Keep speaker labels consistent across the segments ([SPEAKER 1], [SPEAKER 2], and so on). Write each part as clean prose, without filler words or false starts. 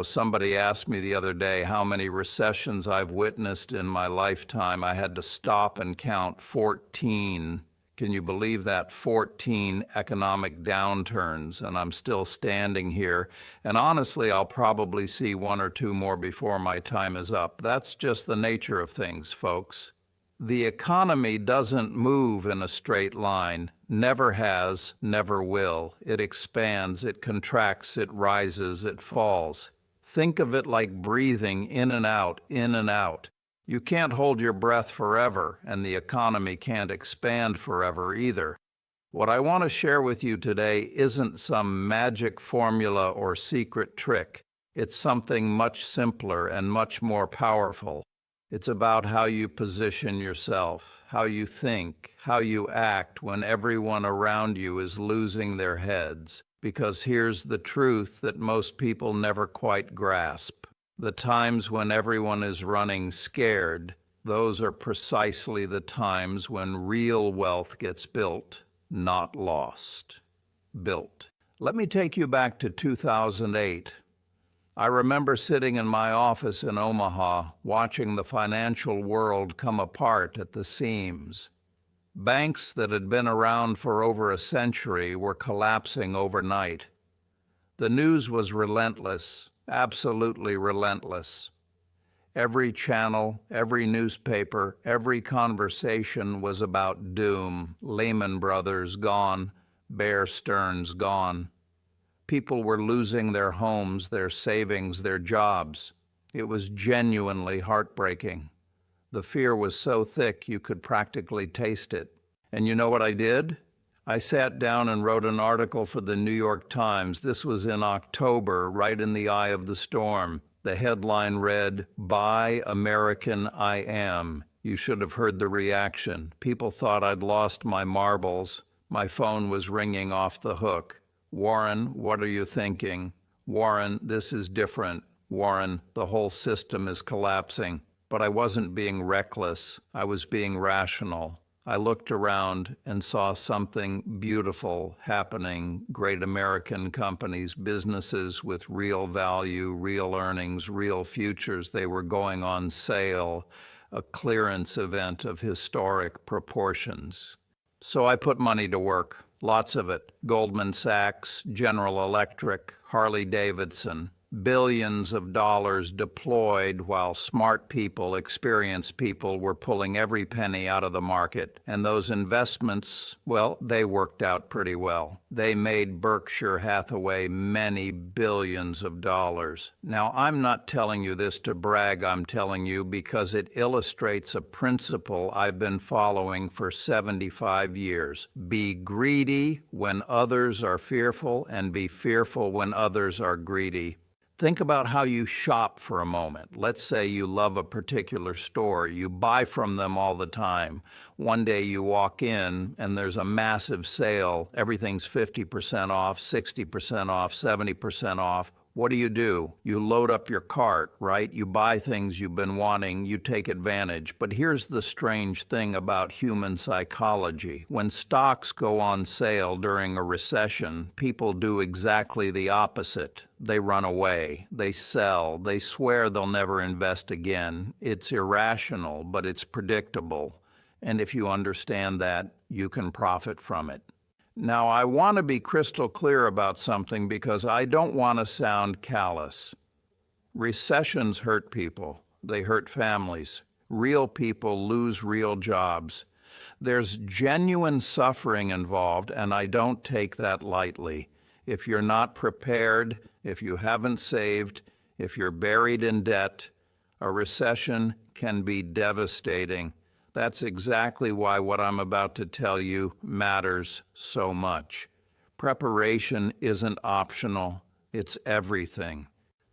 [SPEAKER 1] Somebody asked me the other day how many recessions I've witnessed in my lifetime. I had to stop and count 14. Can you believe that? 14 economic downturns, and I'm still standing here. And honestly, I'll probably see one or two more before my time is up. That's just the nature of things, folks. The economy doesn't move in a straight line, never has, never will. It expands, it contracts, it rises, it falls. Think of it like breathing in and out, in and out. You can't hold your breath forever, and the economy can't expand forever either. What I want to share with you today isn't some magic formula or secret trick. It's something much simpler and much more powerful. It's about how you position yourself, how you think, how you act when everyone around you is losing their heads. Because here's the truth that most people never quite grasp. The times when everyone is running scared, those are precisely the times when real wealth gets built, not lost. Built. Let me take you back to 2008. I remember sitting in my office in Omaha, watching the financial world come apart at the seams. Banks that had been around for over a century were collapsing overnight. The news was relentless, absolutely relentless. Every channel, every newspaper, every conversation was about doom. Lehman Brothers gone, Bear Stearns gone. People were losing their homes, their savings, their jobs. It was genuinely heartbreaking. The fear was so thick you could practically taste it. And you know what I did? I sat down and wrote an article for the New York Times. This was in October, right in the eye of the storm. The headline read, "Buy American I Am." You should have heard the reaction. People thought I'd lost my marbles. My phone was ringing off the hook. Warren, what are you thinking? Warren, this is different. Warren, the whole system is collapsing. But I wasn't being reckless. I was being rational. I looked around and saw something beautiful happening. Great American companies, businesses with real value, real earnings, real futures. They were going on sale, a clearance event of historic proportions. So I put money to work. Lots of it. Goldman Sachs, General Electric, Harley-Davidson. Billions of dollars deployed while smart people, experienced people were pulling every penny out of the market. And those investments, well, they worked out pretty well. They made Berkshire Hathaway many billions of dollars. Now, I'm not telling you this to brag, I'm telling you because it illustrates a principle I've been following for 75 years. Be greedy when others are fearful, and be fearful when others are greedy. Think about how you shop for a moment. Let's say you love a particular store. You buy from them all the time. One day you walk in and there's a massive sale. Everything's 50% off, 60% off, 70% off. What do? You load up your cart, right? You buy things you've been wanting, you take advantage. But here's the strange thing about human psychology. When stocks go on sale during a recession, people do exactly the opposite. They run away, they sell, they swear they'll never invest again. It's irrational, but it's predictable. And if you understand that, you can profit from it. Now, I want to be crystal clear about something because I don't want to sound callous. Recessions hurt people. They hurt families. Real people lose real jobs. There's genuine suffering involved, and I don't take that lightly. If you're not prepared, if you haven't saved, if you're buried in debt, a recession can be devastating. That's exactly why what I'm about to tell you matters so much. Preparation isn't optional, it's everything.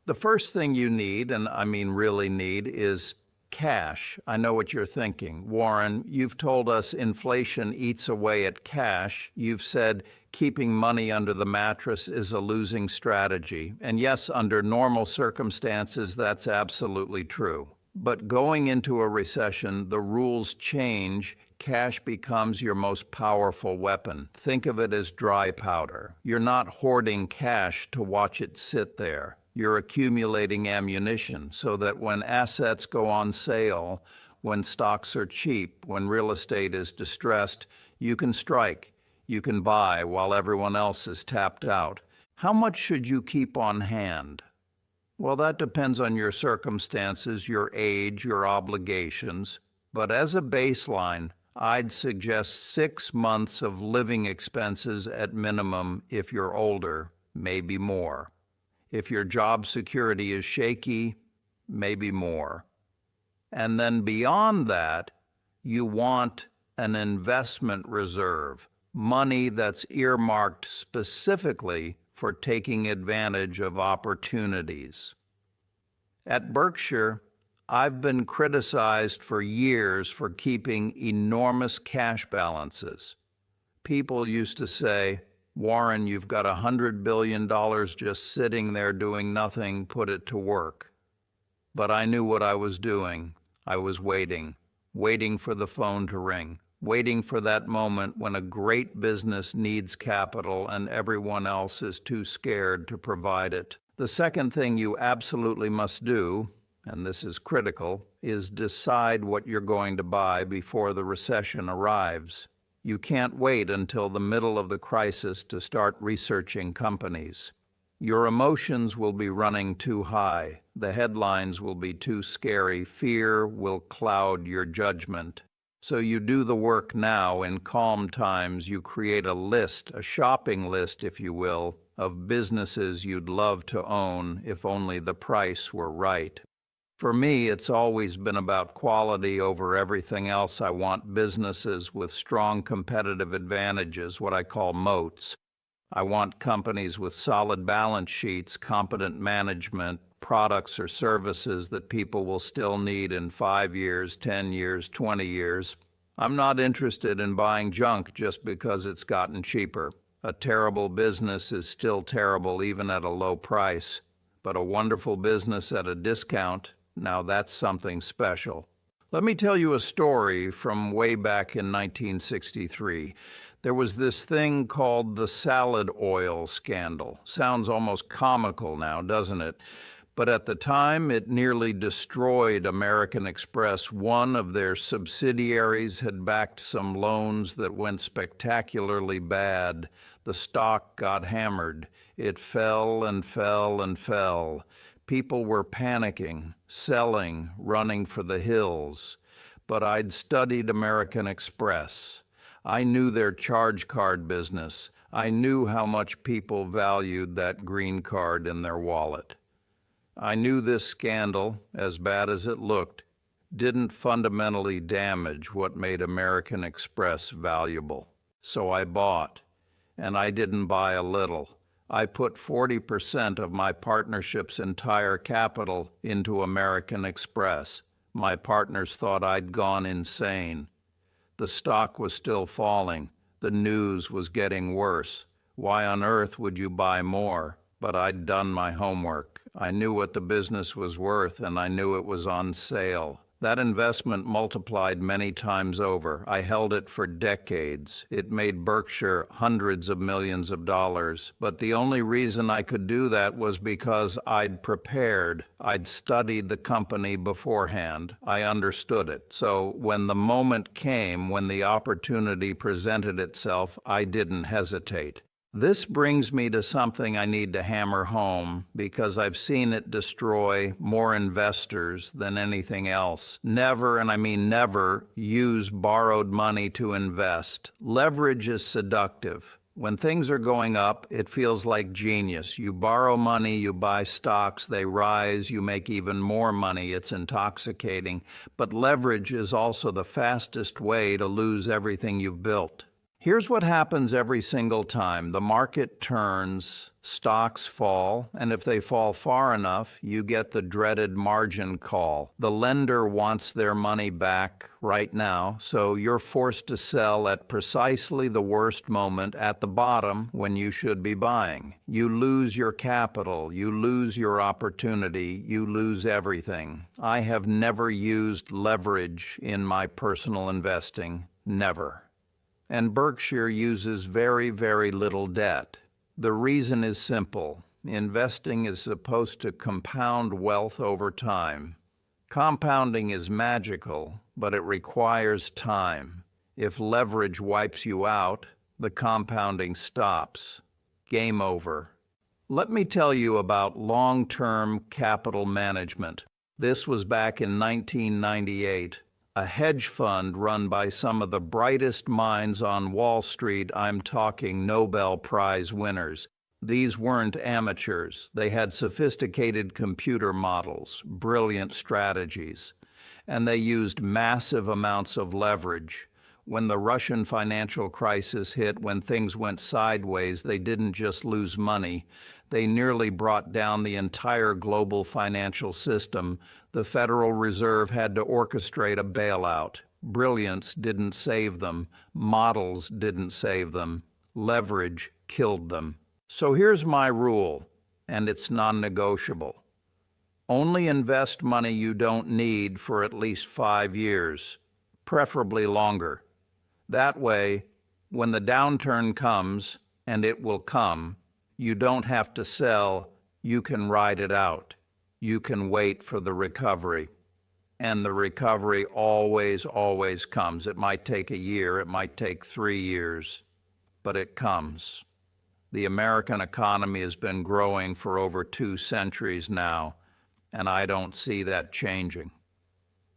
[SPEAKER 1] The first thing you need, and I mean really need, is cash. I know what you're thinking. Warren, you've told us inflation eats away at cash. You've said keeping money under the mattress is a losing strategy. And yes, under normal circumstances, that's absolutely true. But going into a recession, the rules change. Cash becomes your most powerful weapon. Think of it as dry powder. You're not hoarding cash to watch it sit there. You're accumulating ammunition so that when assets go on sale, when stocks are cheap, when real estate is distressed, you can strike. You can buy while everyone else is tapped out. How much should you keep on hand? Well, that depends on your circumstances, your age, your obligations. But as a baseline, I'd suggest 6 months of living expenses at minimum if you're older, maybe more. If your job security is shaky, maybe more. And then beyond that, you want an investment reserve, money that's earmarked specifically for taking advantage of opportunities. At Berkshire, I've been criticized for years for keeping enormous cash balances. People used to say, "Warren, you've got $100 billion just sitting there doing nothing, put it to work." But I knew what I was doing. I was waiting for the phone to ring, waiting for that moment when a great business needs capital and everyone else is too scared to provide it. The second thing you absolutely must do, and this is critical, is decide what you're going to buy before the recession arrives. You can't wait until the middle of the crisis to start researching companies. Your emotions will be running too high. The headlines will be too scary. Fear will cloud your judgment. So you do the work now. In calm times, you create a list, a shopping list, if you will, of businesses you'd love to own if only the price were right. For me, it's always been about quality over everything else. I want businesses with strong competitive advantages, what I call moats. I want companies with solid balance sheets, competent management, products or services that people will still need in 5 years, 10 years, 20 years. I'm not interested in buying junk just because it's gotten cheaper. A terrible business is still terrible even at a low price, but a wonderful business at a discount, now that's something special. Let me tell you a story from way back in 1963. There was this thing called the salad oil scandal. Sounds almost comical now, doesn't it? But at the time, it nearly destroyed American Express. One of their subsidiaries had backed some loans that went spectacularly bad. The stock got hammered. It fell and fell and fell. People were panicking, selling, running for the hills. But I'd studied American Express. I knew their charge card business. I knew how much people valued that green card in their wallet. I knew this scandal, as bad as it looked, didn't fundamentally damage what made American Express valuable. So I bought, and I didn't buy a little. I put 40% of my partnership's entire capital into American Express. My partners thought I'd gone insane. The stock was still falling. The news was getting worse. Why on earth would you buy more? But I'd done my homework. I knew what the business was worth, and I knew it was on sale. That investment multiplied many times over. I held it for decades. It made Berkshire hundreds of millions of dollars. But the only reason I could do that was because I'd prepared. I'd studied the company beforehand. I understood it. So when the moment came, when the opportunity presented itself, I didn't hesitate. This brings me to something I need to hammer home because I've seen it destroy more investors than anything else. Never, and I mean never, use borrowed money to invest. Leverage is seductive. When things are going up, it feels like genius. You borrow money, you buy stocks, they rise, you make even more money. It's intoxicating. But leverage is also the fastest way to lose everything you've built. Here's what happens every single time. The market turns, stocks fall, and if they fall far enough, you get the dreaded margin call. The lender wants their money back right now, so you're forced to sell at precisely the worst moment at the bottom when you should be buying. You lose your capital, you lose your opportunity, you lose everything. I have never used leverage in my personal investing, never. And Berkshire uses very, very little debt. The reason is simple. Investing is supposed to compound wealth over time. Compounding is magical, but it requires time. If leverage wipes you out, the compounding stops. Game over. Let me tell you about long-term capital management. This was back in 1998. A hedge fund run by some of the brightest minds on Wall Street. I'm talking Nobel Prize winners. These weren't amateurs. They had sophisticated computer models, brilliant strategies, and they used massive amounts of leverage. When the Russian financial crisis hit, when things went sideways, they didn't just lose money. They nearly brought down the entire global financial system. The Federal Reserve had to orchestrate a bailout. Brilliance didn't save them. Models didn't save them. Leverage killed them. So here's my rule, and it's non-negotiable. Only invest money you don't need for at least 5 years, preferably longer. That way, when the downturn comes, and it will come, you don't have to sell, you can ride it out. You can wait for the recovery. And the recovery always comes. It might take a year, it might take 3 years, but it comes. The American economy has been growing for over 2 centuries now, and I don't see that changing.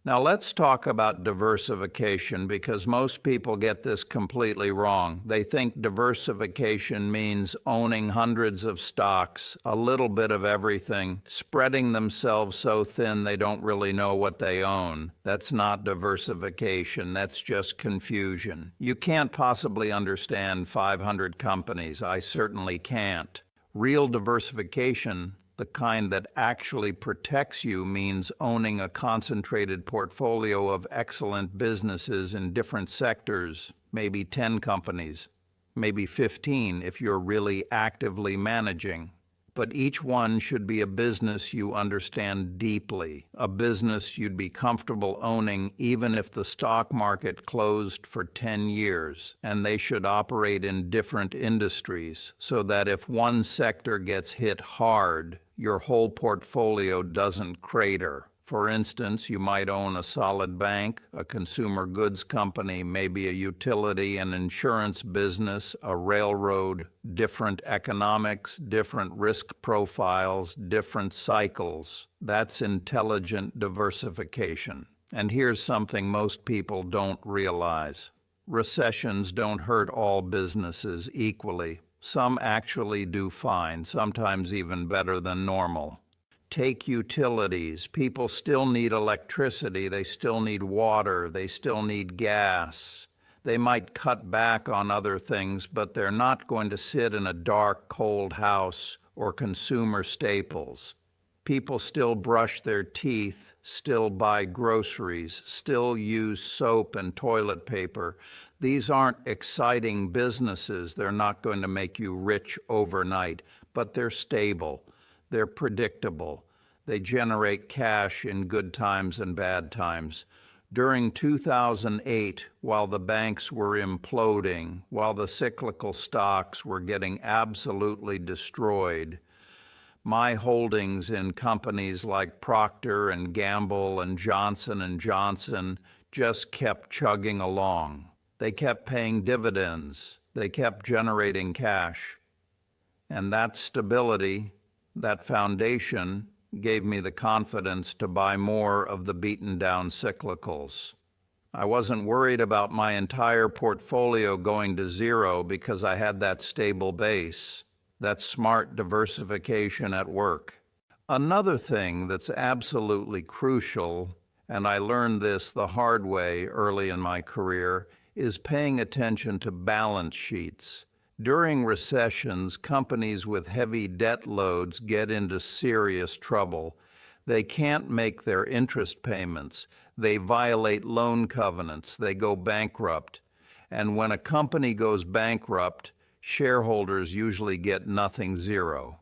[SPEAKER 1] Now let's talk about diversification, because most people get this completely wrong. They think diversification means owning hundreds of stocks, a little bit of everything, spreading themselves so thin they don't really know what they own. That's not diversification, that's just confusion. You can't possibly understand 500 companies. I certainly can't. Real diversification, the kind that actually protects you, means owning a concentrated portfolio of excellent businesses in different sectors, maybe 10 companies, maybe 15 if you're really actively managing. But each one should be a business you understand deeply, a business you'd be comfortable owning even if the stock market closed for 10 years. And they should operate in different industries so that if one sector gets hit hard, your whole portfolio doesn't crater. For instance, you might own a solid bank, a consumer goods company, maybe a utility, an insurance business, a railroad, different economics, different risk profiles, different cycles. That's intelligent diversification. And here's something most people don't realize. Recessions don't hurt all businesses equally. Some actually do fine, sometimes even better than normal. Take utilities. People still need electricity, they still need water, they still need gas. They might cut back on other things, but they're not going to sit in a dark, cold house or consumer staples. People still brush their teeth, still buy groceries, still use soap and toilet paper. These aren't exciting businesses. They're not going to make you rich overnight, but they're stable. They're predictable. They generate cash in good times and bad times. During 2008, while the banks were imploding, while the cyclical stocks were getting absolutely destroyed, my holdings in companies like Procter & Gamble and Johnson & Johnson just kept chugging along. They kept paying dividends. They kept generating cash. And that stability, that foundation, gave me the confidence to buy more of the beaten-down cyclicals. I wasn't worried about my entire portfolio going to zero because I had that stable base. That's smart diversification at work. Another thing that's absolutely crucial, and I learned this the hard way early in my career, is paying attention to balance sheets. During recessions, companies with heavy debt loads get into serious trouble. They can't make their interest payments. They violate loan covenants. They go bankrupt. And when a company goes bankrupt, shareholders usually get nothing, zero,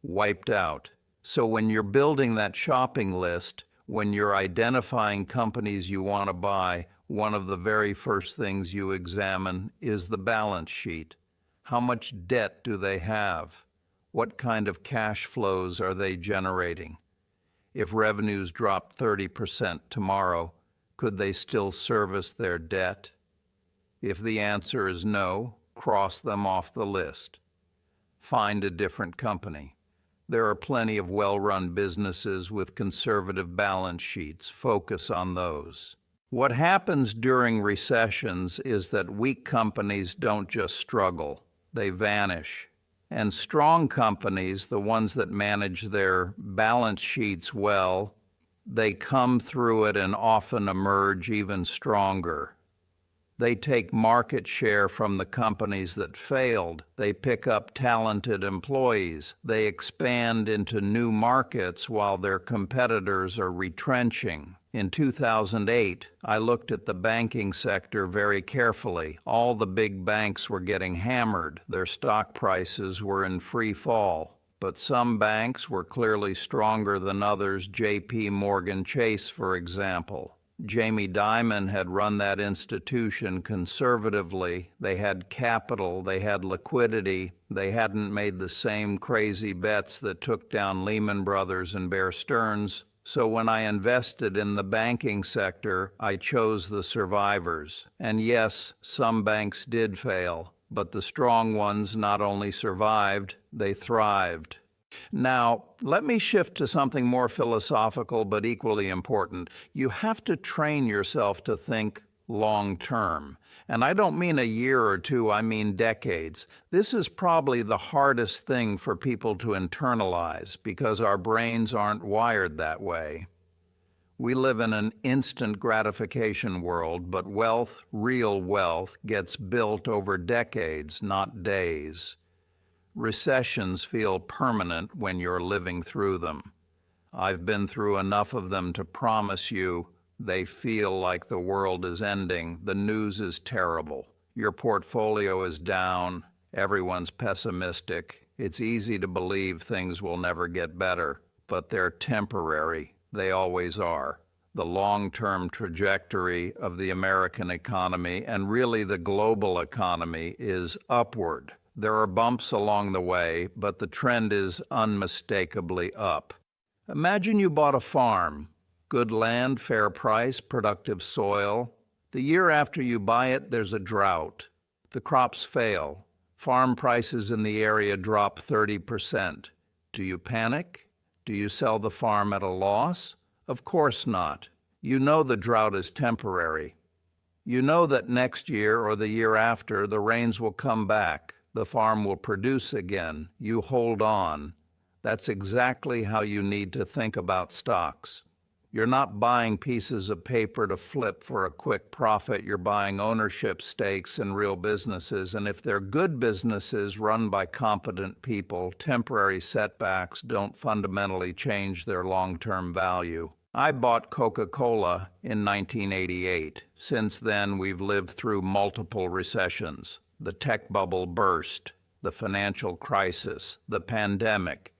[SPEAKER 1] wiped out. So when you're building that shopping list, when you're identifying companies you want to buy, one of the very first things you examine is the balance sheet. How much debt do they have? What kind of cash flows are they generating? If revenues drop 30% tomorrow, could they still service their debt? If the answer is no, cross them off the list. Find a different company. There are plenty of well-run businesses with conservative balance sheets. Focus on those. What happens during recessions is that weak companies don't just struggle, they vanish. And strong companies, the ones that manage their balance sheets well, they come through it and often emerge even stronger. They take market share from the companies that failed. They pick up talented employees. They expand into new markets while their competitors are retrenching. In 2008, I looked at the banking sector very carefully. All the big banks were getting hammered. Their stock prices were in free fall. But some banks were clearly stronger than others. J.P. Morgan Chase, for example. Jamie Dimon had run that institution conservatively. They had capital, they had liquidity, they hadn't made the same crazy bets that took down Lehman Brothers and Bear Stearns. So when I invested in the banking sector, I chose the survivors. And yes, some banks did fail, but the strong ones not only survived, they thrived. Now, let me shift to something more philosophical but equally important. You have to train yourself to think long-term. And I don't mean a year or two, I mean decades. This is probably the hardest thing for people to internalize because our brains aren't wired that way. We live in an instant gratification world, but wealth, real wealth, gets built over decades, not days. Recessions feel permanent when you're living through them. I've been through enough of them to promise you they feel like the world is ending. The news is terrible. Your portfolio is down. Everyone's pessimistic. It's easy to believe things will never get better, but they're temporary. They always are. The long-term trajectory of the American economy and really the global economy is upward. There are bumps along the way, but the trend is unmistakably up. Imagine you bought a farm. Good land, fair price, productive soil. The year after you buy it, there's a drought. The crops fail. Farm prices in the area drop 30%. Do you panic? Do you sell the farm at a loss? Of course not. You know the drought is temporary. You know that next year or the year after, the rains will come back. The farm will produce again. You hold on. That's exactly how you need to think about stocks. You're not buying pieces of paper to flip for a quick profit. You're buying ownership stakes in real businesses. And if they're good businesses run by competent people, temporary setbacks don't fundamentally change their long-term value. I bought Coca-Cola in 1988. Since then, we've lived through multiple recessions. The tech bubble burst, the financial crisis, the pandemic.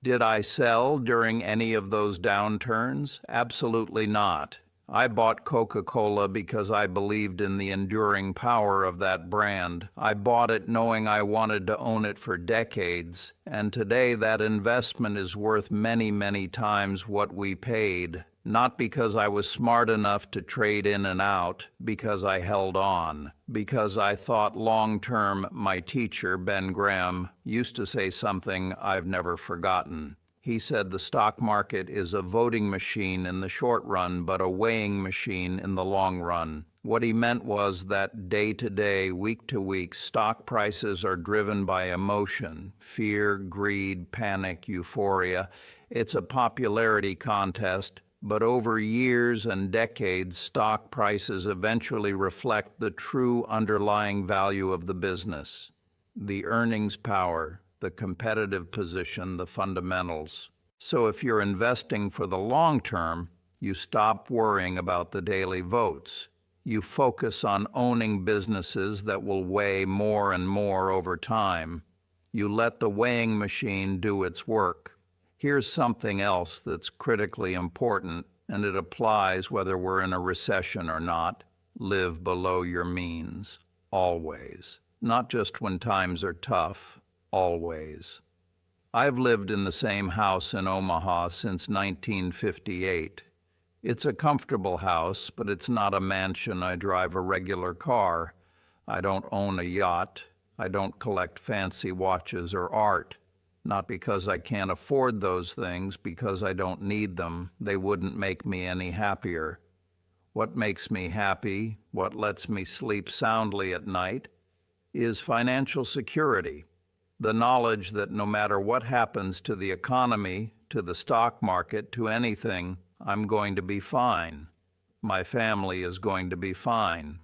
[SPEAKER 1] Did I sell during any of those downturns? Absolutely not. I bought Coca-Cola because I believed in the enduring power of that brand. I bought it knowing I wanted to own it for decades, and today that investment is worth many, many times what we paid. Not because I was smart enough to trade in and out, because I held on, because I thought long-term. My teacher, Ben Graham, used to say something I've never forgotten. He said the stock market is a voting machine in the short run, but a weighing machine in the long run. What he meant was that day to day, week to week, stock prices are driven by emotion, fear, greed, panic, euphoria. It's a popularity contest. But over years and decades, stock prices eventually reflect the true underlying value of the business, the earnings power, the competitive position, the fundamentals. So if you're investing for the long term, you stop worrying about the daily votes. You focus on owning businesses that will weigh more and more over time. You let the weighing machine do its work. Here's something else that's critically important, and it applies whether we're in a recession or not. Live below your means, always. Not just when times are tough, always. I've lived in the same house in Omaha since 1958. It's a comfortable house, but it's not a mansion. I drive a regular car. I don't own a yacht. I don't collect fancy watches or art. Not because I can't afford those things, because I don't need them. They wouldn't make me any happier. What makes me happy, what lets me sleep soundly at night, is financial security. The knowledge that no matter what happens to the economy, to the stock market, to anything, I'm going to be fine. My family is going to be fine.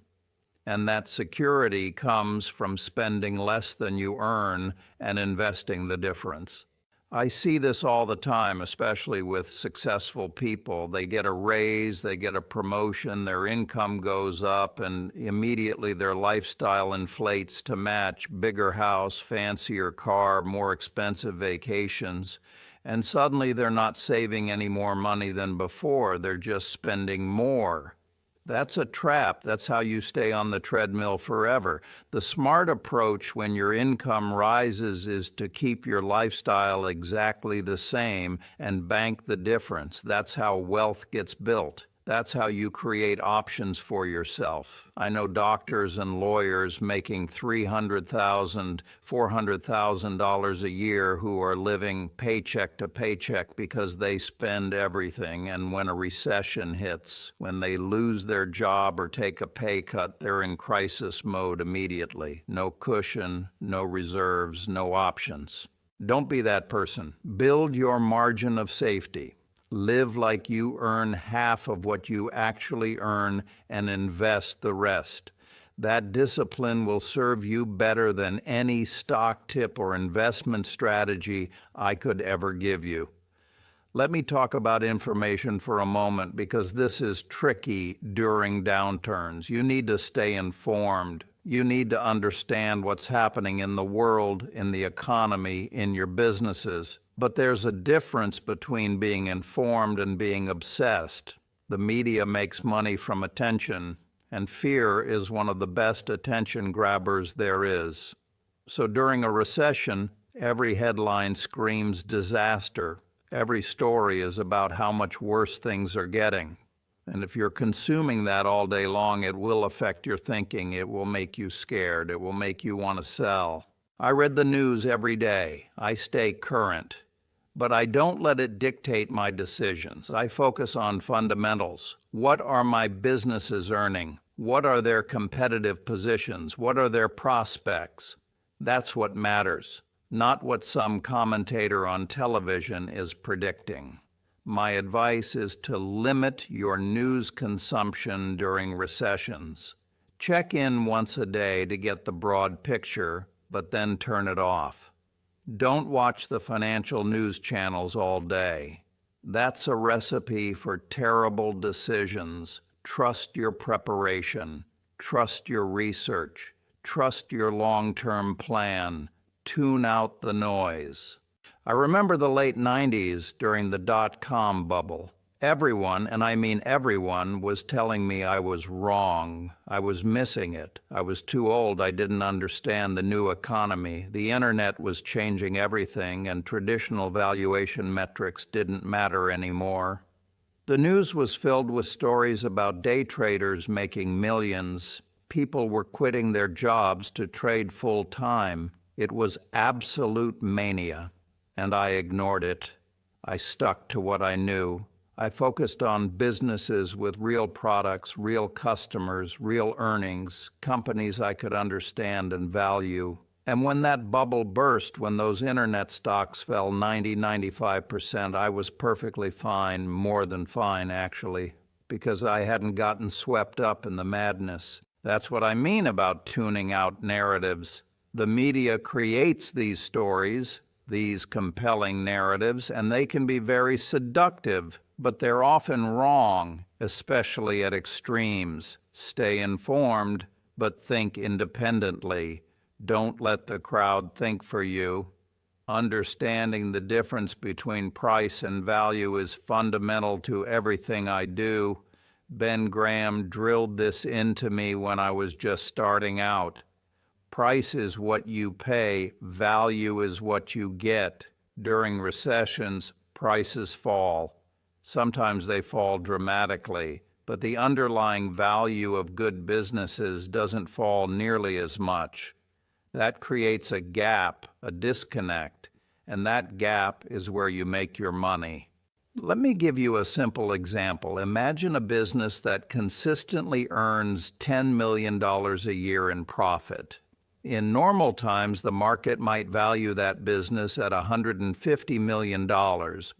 [SPEAKER 1] And that security comes from spending less than you earn and investing the difference. I see this all the time, especially with successful people. They get a raise, they get a promotion, their income goes up, and immediately their lifestyle inflates to match: bigger house, fancier car, more expensive vacations. And suddenly they're not saving any more money than before, they're just spending more. That's a trap. That's how you stay on the treadmill forever. The smart approach when your income rises is to keep your lifestyle exactly the same and bank the difference. That's how wealth gets built. That's how you create options for yourself. I know doctors and lawyers making $300,000, $400,000 a year who are living paycheck to paycheck because they spend everything. And when a recession hits, when they lose their job or take a pay cut, they're in crisis mode immediately. No cushion, no reserves, no options. Don't be that person. Build your margin of safety. Live like you earn half of what you actually earn and invest the rest. That discipline will serve you better than any stock tip or investment strategy I could ever give you. Let me talk about information for a moment, because this is tricky during downturns. You need to stay informed. You need to understand what's happening in the world, in the economy, in your businesses. But there's a difference between being informed and being obsessed. The media makes money from attention, and fear is one of the best attention grabbers there is. So during a recession, every headline screams disaster. Every story is about how much worse things are getting. And if you're consuming that all day long, it will affect your thinking. It will make you scared. It will make you want to sell. I read the news every day. I stay current. But I don't let it dictate my decisions. I focus on fundamentals. What are my businesses earning? What are their competitive positions? What are their prospects? That's what matters, not what some commentator on television is predicting. My advice is to limit your news consumption during recessions. Check in once a day to get the broad picture, but then turn it off. Don't watch the financial news channels all day. That's a recipe for terrible decisions. Trust your preparation. Trust your research. Trust your long-term plan. Tune out the noise. I remember the late 90s during the dot-com bubble. Everyone, and I mean everyone, was telling me I was wrong. I was missing it. I was too old. I didn't understand the new economy. The internet was changing everything, and traditional valuation metrics didn't matter anymore. The news was filled with stories about day traders making millions. People were quitting their jobs to trade full-time. It was absolute mania, and I ignored it. I stuck to what I knew. I focused on businesses with real products, real customers, real earnings, companies I could understand and value. And when that bubble burst, when those internet stocks fell 95%, I was perfectly fine, more than fine actually, because I hadn't gotten swept up in the madness. That's what I mean about tuning out narratives. The media creates these stories, these compelling narratives, and they can be very seductive. But they're often wrong, especially at extremes. Stay informed, but think independently. Don't let the crowd think for you. Understanding the difference between price and value is fundamental to everything I do. Ben Graham drilled this into me when I was just starting out. Price is what you pay, value is what you get. During recessions, prices fall. Sometimes they fall dramatically, but the underlying value of good businesses doesn't fall nearly as much. That creates a gap, a disconnect, and that gap is where you make your money. Let me give you a simple example. Imagine a business that consistently earns $10 million a year in profit. In normal times, the market might value that business at $150 million,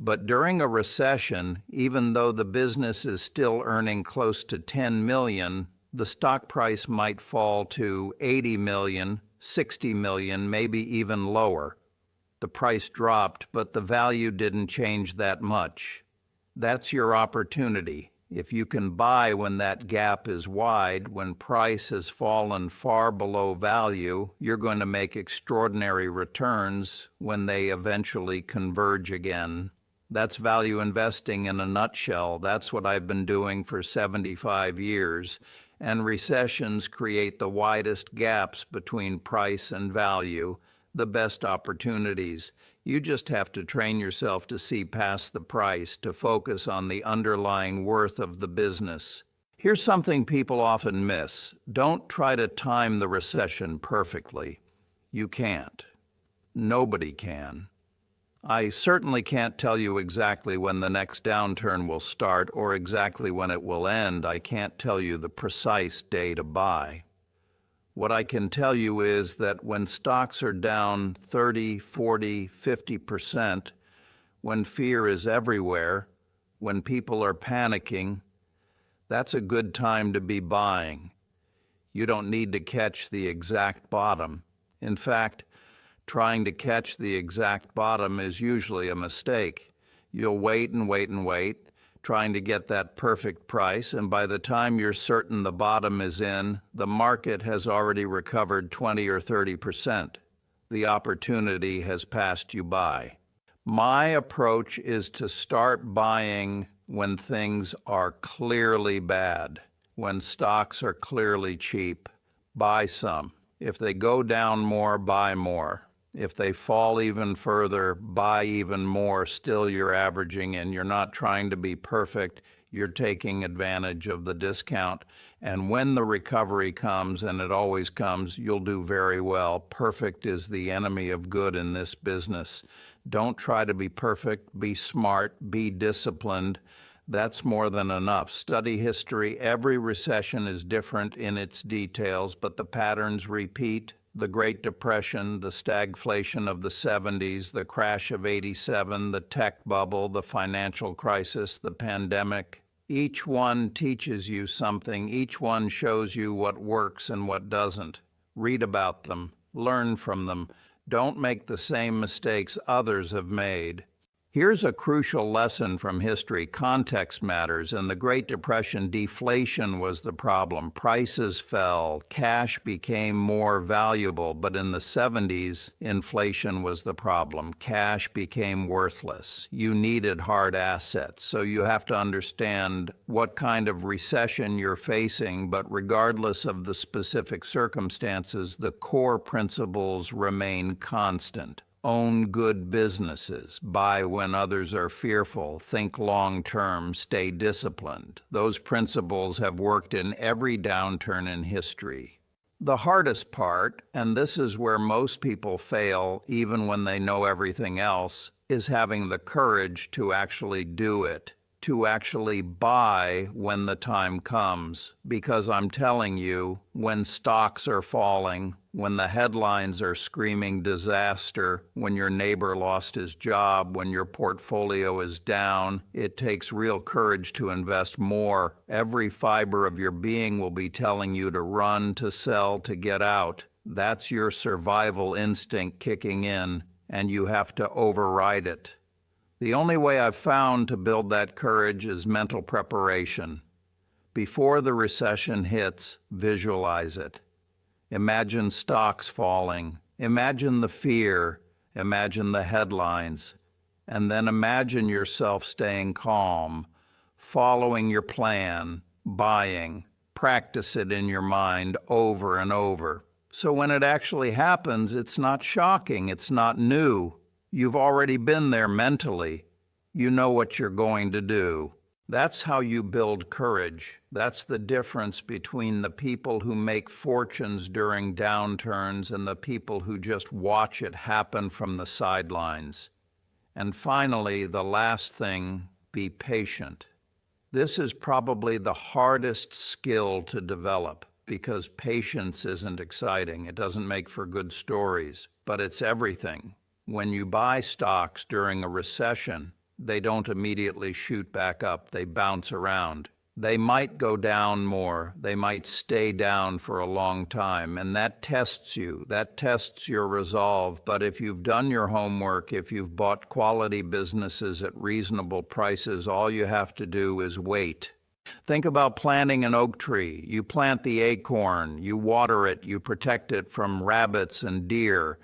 [SPEAKER 1] but during a recession, even though the business is still earning close to $10 million, the stock price might fall to $80 million, $60 million, maybe even lower. The price dropped, but the value didn't change that much. That's your opportunity. If you can buy when that gap is wide, when price has fallen far below value, you're going to make extraordinary returns when they eventually converge again. That's value investing in a nutshell. That's what I've been doing for 75 years. And recessions create the widest gaps between price and value, the best opportunities. You just have to train yourself to see past the price, to focus on the underlying worth of the business. Here's something people often miss. Don't try to time the recession perfectly. You can't. Nobody can. I certainly can't tell you exactly when the next downturn will start or exactly when it will end. I can't tell you the precise day to buy. What I can tell you is that when stocks are down 30, 40, 50%, when fear is everywhere, when people are panicking, that's a good time to be buying. You don't need to catch the exact bottom. In fact, trying to catch the exact bottom is usually a mistake. You'll wait and wait and wait, trying to get that perfect price, and by the time you're certain the bottom is in, the market has already recovered 20 or 30%. The opportunity has passed you by. My approach is to start buying when things are clearly bad, when stocks are clearly cheap. Buy some. If they go down more, buy more. If they fall even further, buy even more. Still, you're averaging and you're not trying to be perfect. You're taking advantage of the discount. And when the recovery comes, and it always comes, you'll do very well. Perfect is the enemy of good in this business. Don't try to be perfect. Be smart. Be disciplined. That's more than enough. Study history. Every recession is different in its details, but the patterns repeat. The Great Depression, the stagflation of the 70s, the crash of '87, the tech bubble, the financial crisis, the pandemic. Each one teaches you something. Each one shows you what works and what doesn't. Read about them. Learn from them. Don't make the same mistakes others have made. Here's a crucial lesson from history. Context matters. In the Great Depression, deflation was the problem. Prices fell. Cash became more valuable. But in the 70s, inflation was the problem. Cash became worthless. You needed hard assets. So you have to understand what kind of recession you're facing. But regardless of the specific circumstances, the core principles remain constant. Own good businesses, buy when others are fearful, think long-term, stay disciplined. Those principles have worked in every downturn in history. The hardest part, and this is where most people fail even when they know everything else, is having the courage to actually do it, to actually buy when the time comes. Because I'm telling you, when stocks are falling, when the headlines are screaming disaster, when your neighbor lost his job, when your portfolio is down, it takes real courage to invest more. Every fiber of your being will be telling you to run, to sell, to get out. That's your survival instinct kicking in, and you have to override it. The only way I've found to build that courage is mental preparation. Before the recession hits, visualize it. Imagine stocks falling. Imagine the fear. Imagine the headlines. And then imagine yourself staying calm, following your plan, buying. Practice it in your mind over and over. So when it actually happens, it's not shocking. It's not new. You've already been there mentally. You know what you're going to do. That's how you build courage. That's the difference between the people who make fortunes during downturns and the people who just watch it happen from the sidelines. And finally, the last thing, be patient. This is probably the hardest skill to develop because patience isn't exciting. It doesn't make for good stories, but it's everything. When you buy stocks during a recession, they don't immediately shoot back up. They bounce around. They might go down more. They might stay down for a long time, and that tests you. That tests your resolve. But if you've done your homework, if you've bought quality businesses at reasonable prices, all you have to do is wait. Think about planting an oak tree. You plant the acorn, you water it, you protect it from rabbits and deer,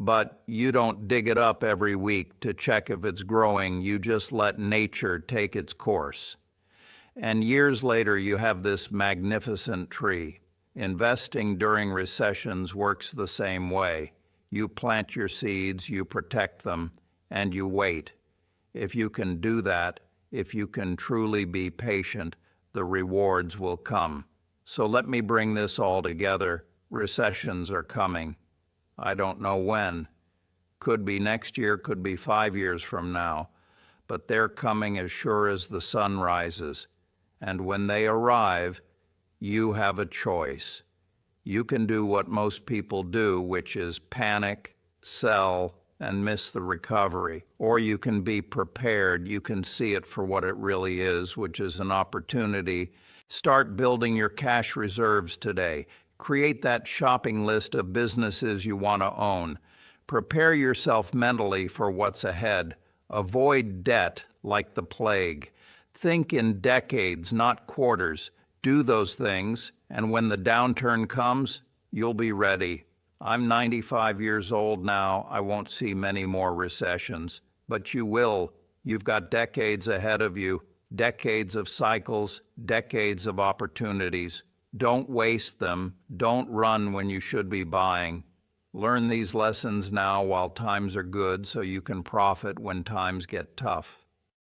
[SPEAKER 1] but you don't dig it up every week to check if it's growing. You just let nature take its course. And years later, you have this magnificent tree. Investing during recessions works the same way. You plant your seeds, you protect them, and you wait. If you can do that, if you can truly be patient, the rewards will come. So let me bring this all together. Recessions are coming. I don't know when. Could be next year, could be 5 years from now. But they're coming as sure as the sun rises. And when they arrive, you have a choice. You can do what most people do, which is panic, sell, and miss the recovery. Or you can be prepared. You can see it for what it really is, which is an opportunity. Start building your cash reserves today. Create that shopping list of businesses you want to own. Prepare yourself mentally for what's ahead. Avoid debt like the plague. Think in decades, not quarters. Do those things, and when the downturn comes, you'll be ready. I'm 95 years old now. I won't see many more recessions, but you will. You've got decades ahead of you, decades of cycles, decades of opportunities. Don't waste them. Don't run when you should be buying. Learn these lessons now while times are good so you can profit when times get tough.